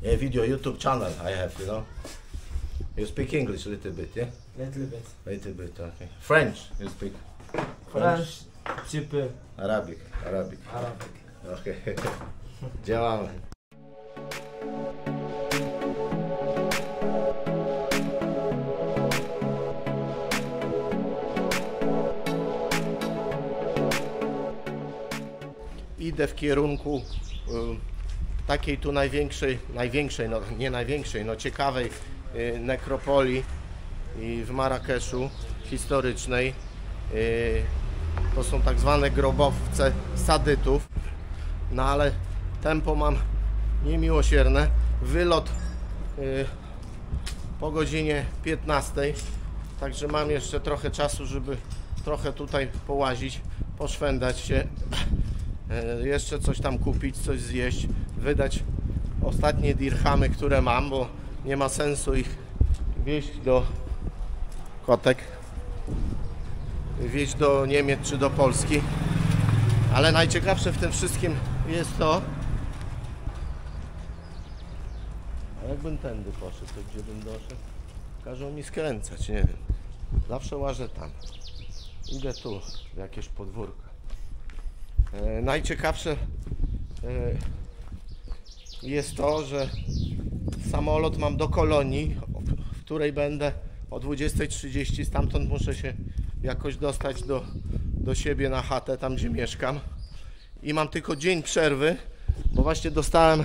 A video YouTube channel I have, you know. You speak English a little bit, yeah? Little bit. Little bit, okay. French, you speak? French, petit peu. Arabic. Arabic. Okay. Działamy. Idę w kierunku takiej tu największej, no nie największej, no ciekawej nekropolii w Marrakeszu historycznej. To są tak zwane grobowce sadytów, no ale tempo mam niemiłosierne. Wylot po godzinie 15, także mam jeszcze trochę czasu, żeby trochę tutaj połazić, poszwendać się, jeszcze coś tam kupić, coś zjeść, wydać ostatnie dirhamy, które mam, bo nie ma sensu ich wieźć do wieźć do Niemiec czy do Polski. Ale najciekawsze w tym wszystkim jest to, a jakbym tędy poszedł, to gdzie bym doszedł? Każą mi skręcać, nie wiem. Zawsze łażę tam. Idę tu, w jakieś podwórko. Najciekawsze jest to, że samolot mam do Kolonii, w której będę o 20:30. Stamtąd muszę się jakoś dostać do siebie na chatę, tam gdzie mieszkam. I mam tylko dzień przerwy, bo właśnie dostałem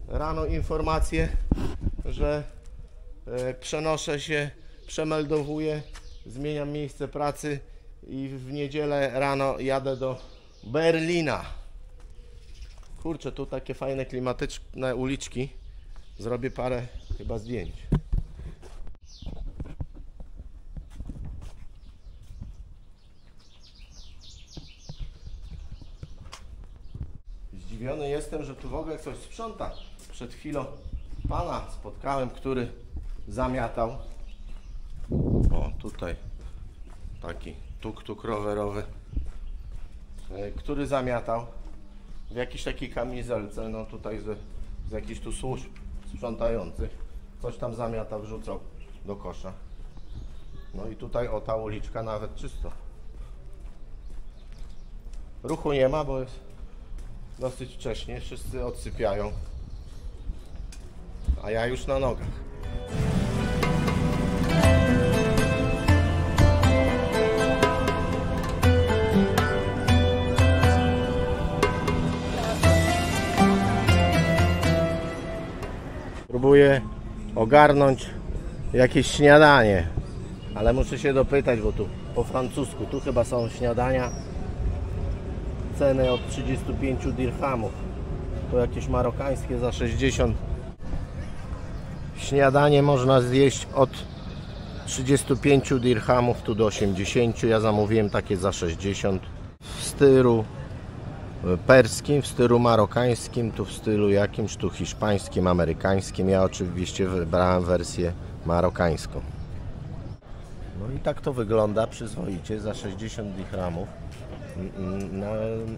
rano informację, że przenoszę się, przemeldowuję, zmieniam miejsce pracy i w niedzielę rano jadę do Berlina. Kurczę, tu takie fajne, klimatyczne uliczki. Zrobię parę chyba zdjęć. Zdziwiony jestem, że tu w ogóle ktoś sprząta. Przed chwilą pana spotkałem, który zamiatał. O, tutaj taki tuk-tuk rowerowy, który zamiatał w jakiejś takiej kamizelce, no tutaj z jakichś tu służb sprzątających. Coś tam zamiatał, wrzucał do kosza. No i tutaj o, ta uliczka nawet czysto. Ruchu nie ma, bo jest dosyć wcześnie, wszyscy odsypiają, a ja już na nogach. Próbuję ogarnąć jakieś śniadanie, ale muszę się dopytać, bo tu po francusku, tu chyba są śniadania ceny od 35 dirhamów. To jakieś marokańskie za 60. Śniadanie można zjeść od 35 dirhamów tu do 80. Ja zamówiłem takie za 60. W stylu perskim, w stylu marokańskim, tu w stylu jakimś, tu hiszpańskim, amerykańskim. Ja oczywiście wybrałem wersję marokańską. No i tak to wygląda przyzwoicie za 60 dirhamów. No,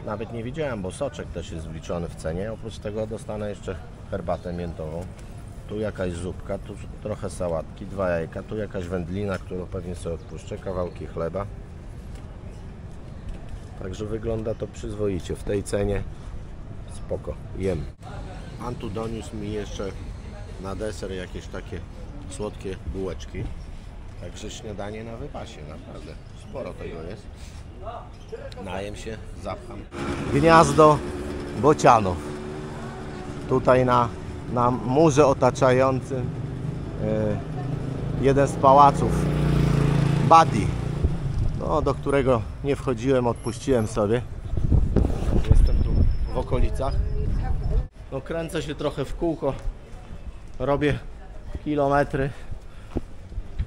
nawet nie widziałem, bo soczek też jest wliczony w cenie. Oprócz tego dostanę jeszcze herbatę miętową. Tu jakaś zupka, tu trochę sałatki, 2 jajka, tu jakaś wędlina, którą pewnie sobie odpuszczę, kawałki chleba. Także wygląda to przyzwoicie. W tej cenie spoko, jem. Pan tu doniósł mi jeszcze na deser jakieś takie słodkie bułeczki. Także śniadanie na wypasie, naprawdę. Sporo tego jest. Najem się, zapcham. Gniazdo bocianów. Tutaj na murze otaczającym jeden z pałaców Badi, no, do którego nie wchodziłem, odpuściłem sobie. Jestem tu w okolicach. No, kręcę się trochę w kółko, robię kilometry.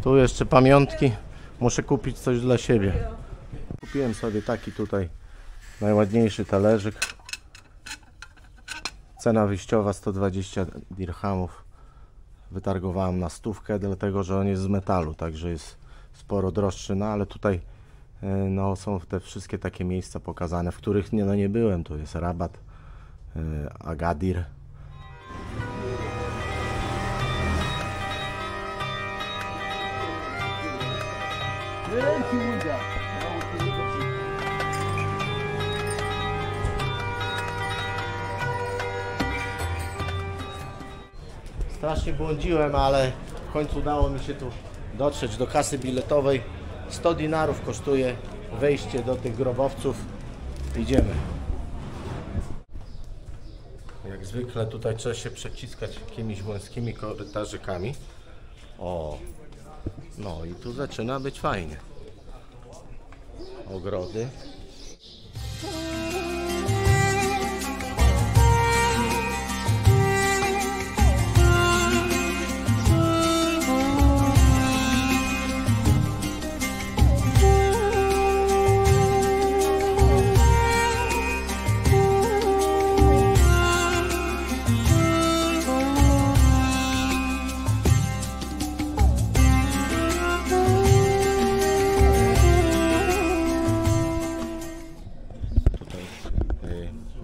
Tu jeszcze pamiątki, muszę kupić coś dla siebie. Kupiłem sobie taki tutaj najładniejszy talerzyk. Cena wyjściowa 120 dirhamów. Wytargowałem na 100, dlatego że on jest z metalu, także jest sporo droższy. No ale tutaj no, są te wszystkie takie miejsca pokazane, w których nie byłem. To jest Rabat, Agadir. Strasznie błądziłem, ale w końcu udało mi się tu dotrzeć do kasy biletowej. 100 dinarów kosztuje wejście do tych grobowców. Idziemy. Jak zwykle tutaj trzeba się przeciskać jakimiś wąskimi korytarzykami. O, no i tu zaczyna być fajnie. Ogrody.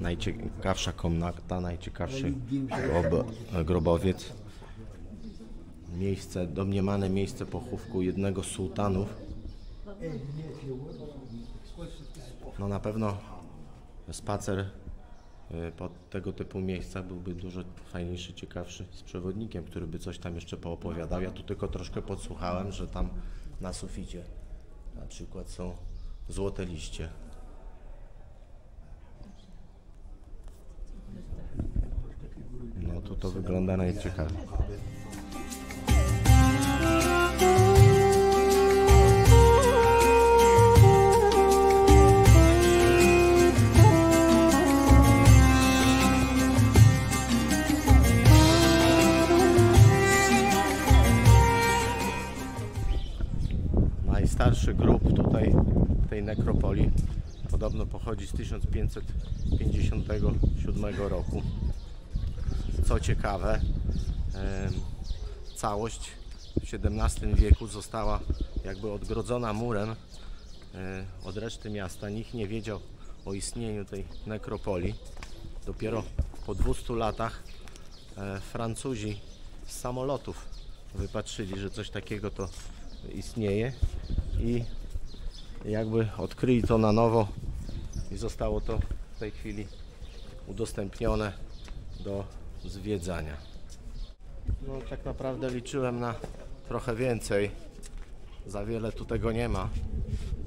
Najciekawsza komnata, najciekawszy grobowiec. Miejsce, domniemane miejsce pochówku jednego z sułtanów. No na pewno spacer po tego typu miejscach byłby dużo fajniejszy, ciekawszy z przewodnikiem, który by coś tam jeszcze poopowiadał. Ja tu tylko troszkę podsłuchałem, że tam na suficie na przykład są złote liście. No to wygląda najciekawiej. Najstarszy grób tutaj w tej nekropolii podobno pochodzi z 1557 roku. Co ciekawe, całość w XVII wieku została jakby odgrodzona murem od reszty miasta. Nikt nie wiedział o istnieniu tej nekropolii. Dopiero po 200 latach Francuzi z samolotów wypatrzyli, że coś takiego to istnieje i jakby odkryli to na nowo i zostało to w tej chwili udostępnione do zwiedzania. No tak naprawdę liczyłem na trochę więcej. Za wiele tu tego nie ma.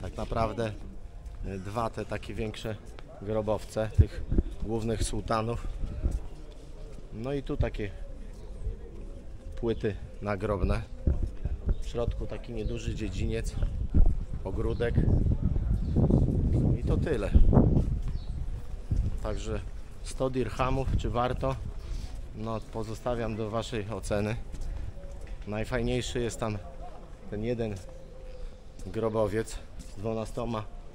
Tak naprawdę dwa te takie większe grobowce tych głównych sułtanów. No i tu takie płyty nagrobne. W środku taki nieduży dziedziniec, ogródek i to tyle. Także 100 dirhamów, czy warto? No pozostawiam do waszej oceny. Najfajniejszy jest tam ten jeden grobowiec z 12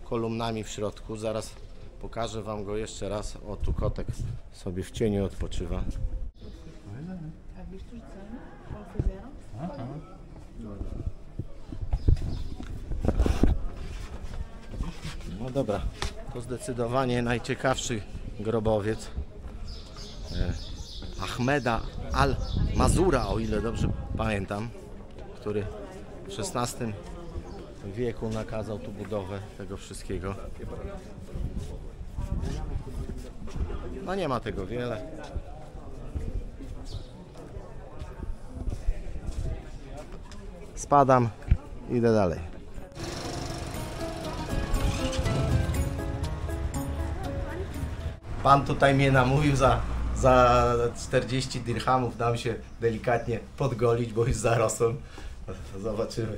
kolumnami w środku. Zaraz pokażę wam go jeszcze raz. O, tu kotek sobie w cieniu odpoczywa. No dobra, to zdecydowanie najciekawszy grobowiec Ahmeda al-Mazura, o ile dobrze pamiętam, który w XVI wieku nakazał tu budowę tego wszystkiego. No nie ma tego wiele. Spadam, idę dalej. Pan tutaj mnie namówił za 40 dirhamów, dam się delikatnie podgolić, bo już zarosłem. Zobaczymy.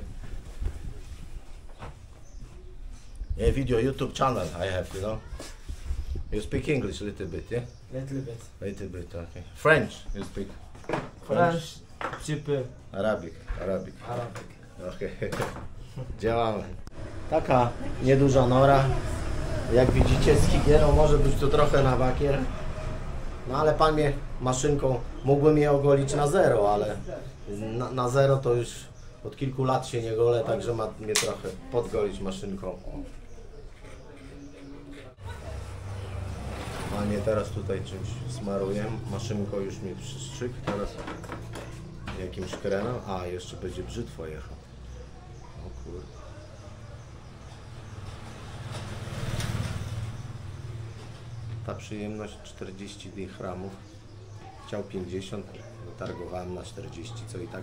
Yeah, video YouTube channel I have, you know. You speak English a little bit, yeah? Little bit. Little bit, okay. French you speak? French, petit peu. Arabic. Arabic. Okay. Działamy. Taka nieduża nora. Jak widzicie, z higieną może być to trochę na bakier. No ale pan mnie maszynką, mógłbym je ogolić na zero, ale na zero to już od kilku lat się nie golę, także ma mnie trochę podgolić maszynką. Panie teraz tutaj czymś smaruję, maszynką już mnie przystrzykł, teraz jakimś kremem, a jeszcze będzie brzytwo jechał. O kurde. Ta przyjemność 40 dirhamów, chciał 50, targowałem na 40, co i tak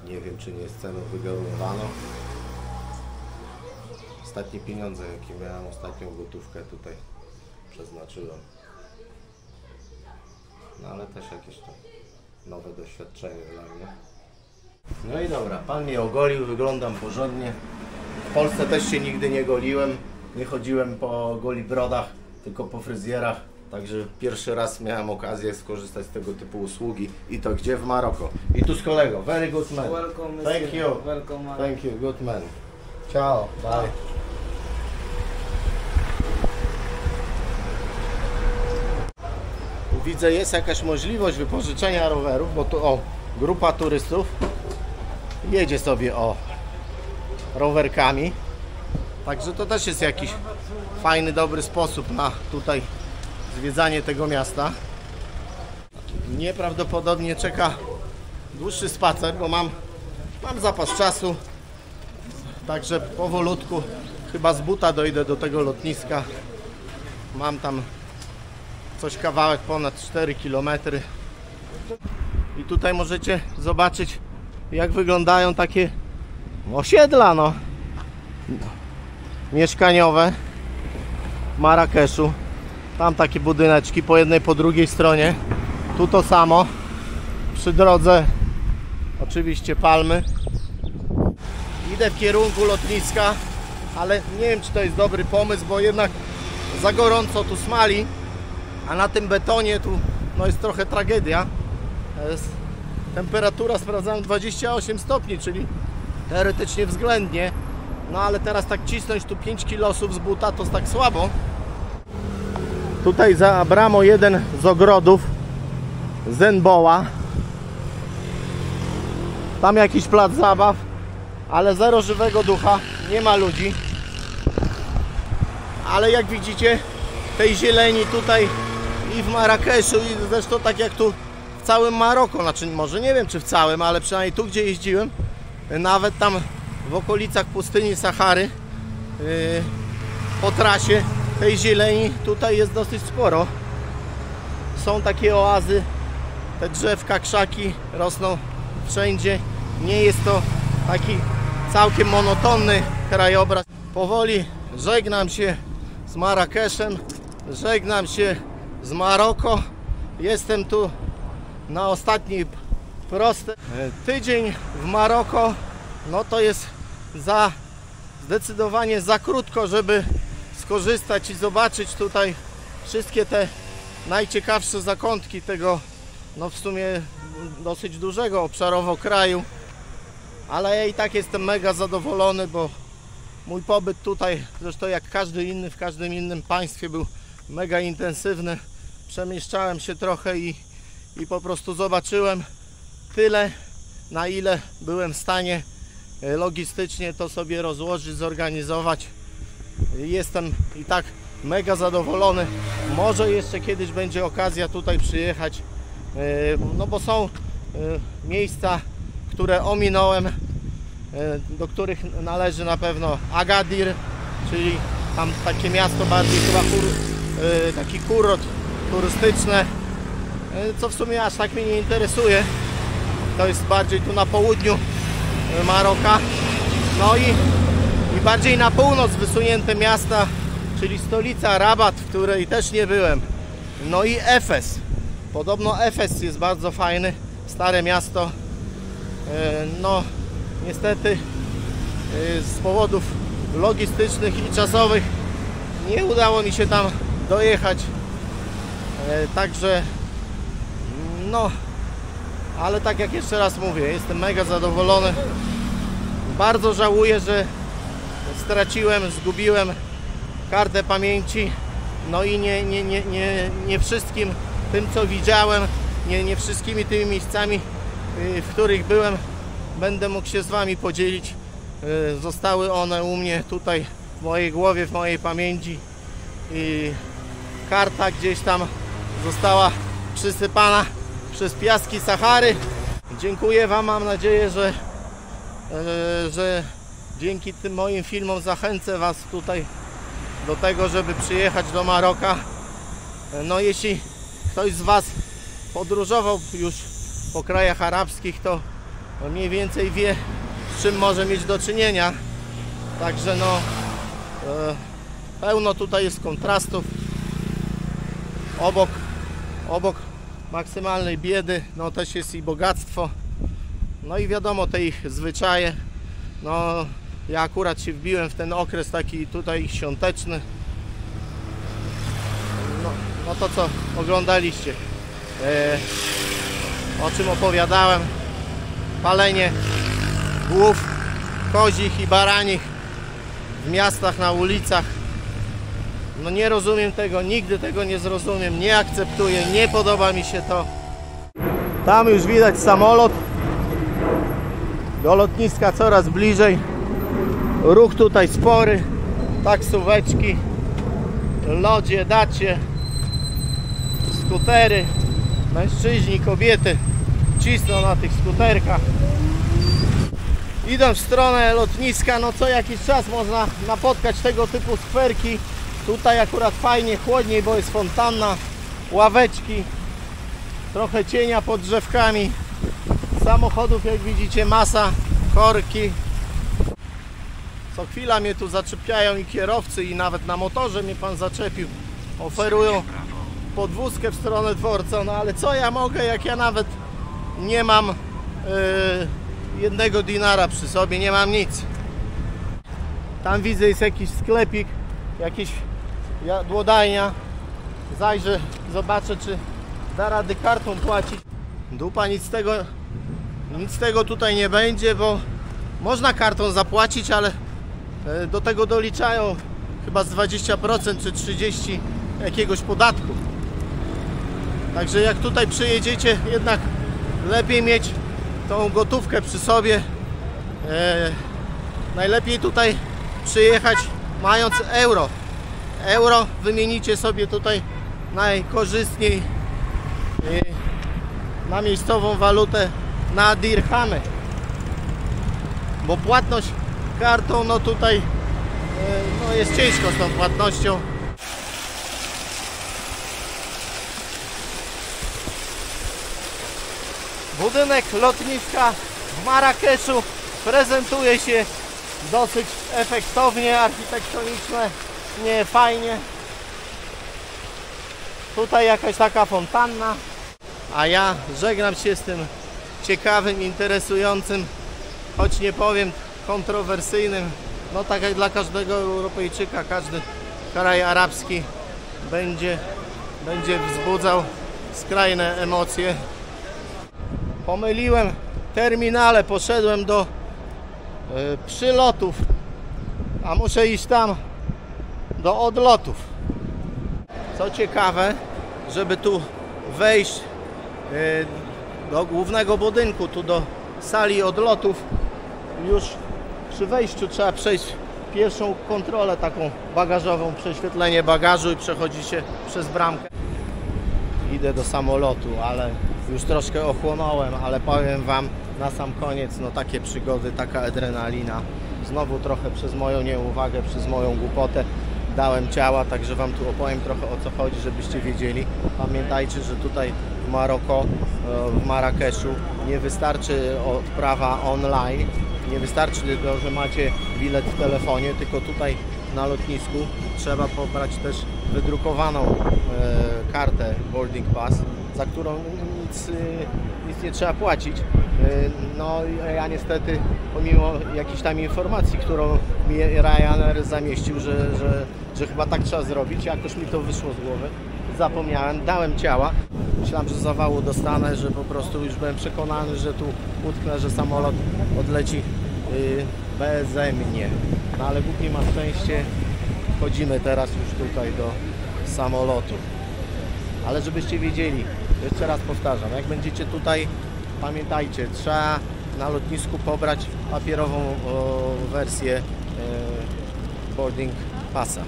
nie wiem, czy nie z ceną wygórowano. Ostatnie pieniądze, jakie miałem, ostatnią gotówkę tutaj przeznaczyłem. No ale też jakieś to nowe doświadczenie dla mnie. No i dobra, pan mnie ogolił, wyglądam porządnie. W Polsce też się nigdy nie goliłem. Nie chodziłem po goli brodach, tylko po fryzjerach. Także pierwszy raz miałem okazję skorzystać z tego typu usługi. I to gdzie? W Maroko. I tu z kolego. Very good man. Welcome, Thank you. Welcome. Thank you, good man. Ciao, bye. Widzę, jest jakaś możliwość wypożyczenia rowerów, bo tu grupa turystów jedzie sobie rowerkami. Także to też jest jakiś fajny, dobry sposób na tutaj zwiedzanie tego miasta. Mnie prawdopodobnie czeka dłuższy spacer, bo mam zapas czasu. Także powolutku chyba z buta dojdę do tego lotniska. Mam tam coś kawałek ponad 4 km. I tutaj możecie zobaczyć, jak wyglądają takie osiedla mieszkaniowe w Marrakeszu. Tam takie budyneczki po jednej, po drugiej stronie. Tu to samo. Przy drodze oczywiście palmy. Idę w kierunku lotniska, ale nie wiem, czy to jest dobry pomysł, bo jednak za gorąco tu smali, a na tym betonie tu jest trochę tragedia. Temperatura, sprawdzałem, 28 stopni, czyli teoretycznie względnie. No ale teraz tak cisnąć tu 5 kilosów z buta to jest tak słabo. Tutaj za bramą jeden z ogrodów Zenboa. Tam jakiś plac zabaw, ale zero żywego ducha, nie ma ludzi. Ale jak widzicie, tej zieleni tutaj i w Marrakeszu, i zresztą tak jak tu w całym Maroku, znaczy może nie wiem czy w całym, ale przynajmniej tu gdzie jeździłem, nawet tam w okolicach pustyni Sahary, po trasie tej zieleni tutaj jest dosyć sporo. Są takie oazy, te drzewka, krzaki rosną wszędzie. Nie jest to taki całkiem monotonny krajobraz. Powoli żegnam się z Marrakeszem, żegnam się z Maroko. Jestem tu na ostatniej prostej. Tydzień w Maroko, no to jest zdecydowanie za krótko, żeby skorzystać i zobaczyć tutaj wszystkie te najciekawsze zakątki tego w sumie dosyć dużego obszarowo kraju. Ale ja i tak jestem mega zadowolony, bo mój pobyt tutaj, zresztą jak każdy inny w każdym innym państwie, był mega intensywny. Przemieszczałem się trochę i po prostu zobaczyłem tyle, na ile byłem w stanie logistycznie to sobie rozłożyć, zorganizować. Jestem i tak mega zadowolony. Może jeszcze kiedyś będzie okazja tutaj przyjechać, no bo są miejsca, które ominąłem, do których należy na pewno Agadir, czyli tam takie miasto bardziej chyba taki kurort turystyczne, co w sumie aż tak mnie nie interesuje. To jest bardziej tu na południu Maroka. No i bardziej na północ wysunięte miasta, czyli stolica Rabat, w której też nie byłem. No i Efes. Podobno Efes jest bardzo fajny, stare miasto. No niestety z powodów logistycznych i czasowych nie udało mi się tam dojechać. Także no, ale tak jak jeszcze raz mówię, jestem mega zadowolony. Bardzo żałuję, że zgubiłem kartę pamięci. No i nie wszystkim tym, co widziałem, nie wszystkimi tymi miejscami, w których byłem, będę mógł się z Wami podzielić. Zostały one u mnie tutaj w mojej głowie, w mojej pamięci i karta gdzieś tam została przysypana przez piaski Sahary. Dziękuję Wam, mam nadzieję, że dzięki tym moim filmom zachęcę Was tutaj do tego, żeby przyjechać do Maroka. No jeśli ktoś z Was podróżował już po krajach arabskich, to mniej więcej wie, z czym może mieć do czynienia. Także no pełno tutaj jest kontrastów. Obok maksymalnej biedy no też jest i bogactwo. No i wiadomo, te ich zwyczaje. No ja akurat się wbiłem w ten okres taki tutaj świąteczny. No to co oglądaliście, o czym opowiadałem, palenie głów kozich i baranich w miastach, na ulicach. No nie rozumiem tego, nigdy tego nie zrozumiem, nie akceptuję, nie podoba mi się to. Tam już widać samolot, do lotniska coraz bliżej, ruch tutaj spory, taksóweczki, lodzie, dacie, skutery, mężczyźni, kobiety cisną na tych skuterkach. Idą w stronę lotniska, no co jakiś czas można napotkać tego typu skwerki. Tutaj akurat fajnie, chłodniej, bo jest fontanna, ławeczki, trochę cienia pod drzewkami. Samochodów, jak widzicie, masa, korki. Co chwila mnie tu zaczepiają i kierowcy, i nawet na motorze mnie pan zaczepił. Oferują podwózkę w stronę dworca, no ale co ja mogę, jak ja nawet nie mam jednego dinara przy sobie, nie mam nic. Tam widzę, jest jakiś sklepik, jakiś jadłodajnia. Zajrzę, zobaczę, czy da rady kartą płacić. Dupa, nic z tego tutaj nie będzie, bo można kartą zapłacić, ale do tego doliczają chyba z 20% czy 30% jakiegoś podatku. Także jak tutaj przyjedziecie, jednak lepiej mieć tą gotówkę przy sobie. Najlepiej tutaj przyjechać mając euro. Euro wymienicie sobie tutaj najkorzystniej na miejscową walutę, na dirhamy. Bo płatność kartą, no tutaj no jest ciężko z tą płatnością. Budynek lotniska w Marrakeszu prezentuje się dosyć efektownie, architektonicznie, nie fajnie. Tutaj jakaś taka fontanna. A ja żegnam się z tym ciekawym, interesującym, choć nie powiem kontrowersyjnym, no tak jak dla każdego Europejczyka, każdy kraj arabski będzie wzbudzał skrajne emocje. Pomyliłem terminale, poszedłem do przylotów, a muszę iść tam do odlotów. Co ciekawe, żeby tu wejść do głównego budynku, tu do sali odlotów, już przy wejściu trzeba przejść pierwszą kontrolę taką bagażową, prześwietlenie bagażu i przechodzi się przez bramkę. Idę do samolotu, ale już troszkę ochłonąłem, ale powiem wam na sam koniec, no takie przygody, taka adrenalina. Znowu trochę przez moją nieuwagę, przez moją głupotę dałem ciała, także wam tu opowiem trochę, o co chodzi, żebyście wiedzieli. Pamiętajcie, że tutaj w Maroko, w Marrakeszu nie wystarczy odprawa online, nie wystarczy tylko, że macie bilet w telefonie, tylko tutaj na lotnisku trzeba pobrać też wydrukowaną kartę boarding pass, za którą nic nie trzeba płacić. No ja niestety, pomimo jakichś tam informacji, którą mi Ryanair zamieścił, że chyba tak trzeba zrobić, jakoś mi to wyszło z głowy, zapomniałem, dałem ciała. Myślałem, że zawału dostanę, że po prostu już byłem przekonany, że tu utknę, że samolot odleci beze mnie. No ale Bóg nie ma szczęście, wchodzimy teraz już tutaj do samolotu. Ale żebyście wiedzieli, jeszcze raz powtarzam, jak będziecie tutaj, pamiętajcie, trzeba na lotnisku pobrać papierową wersję boarding passa.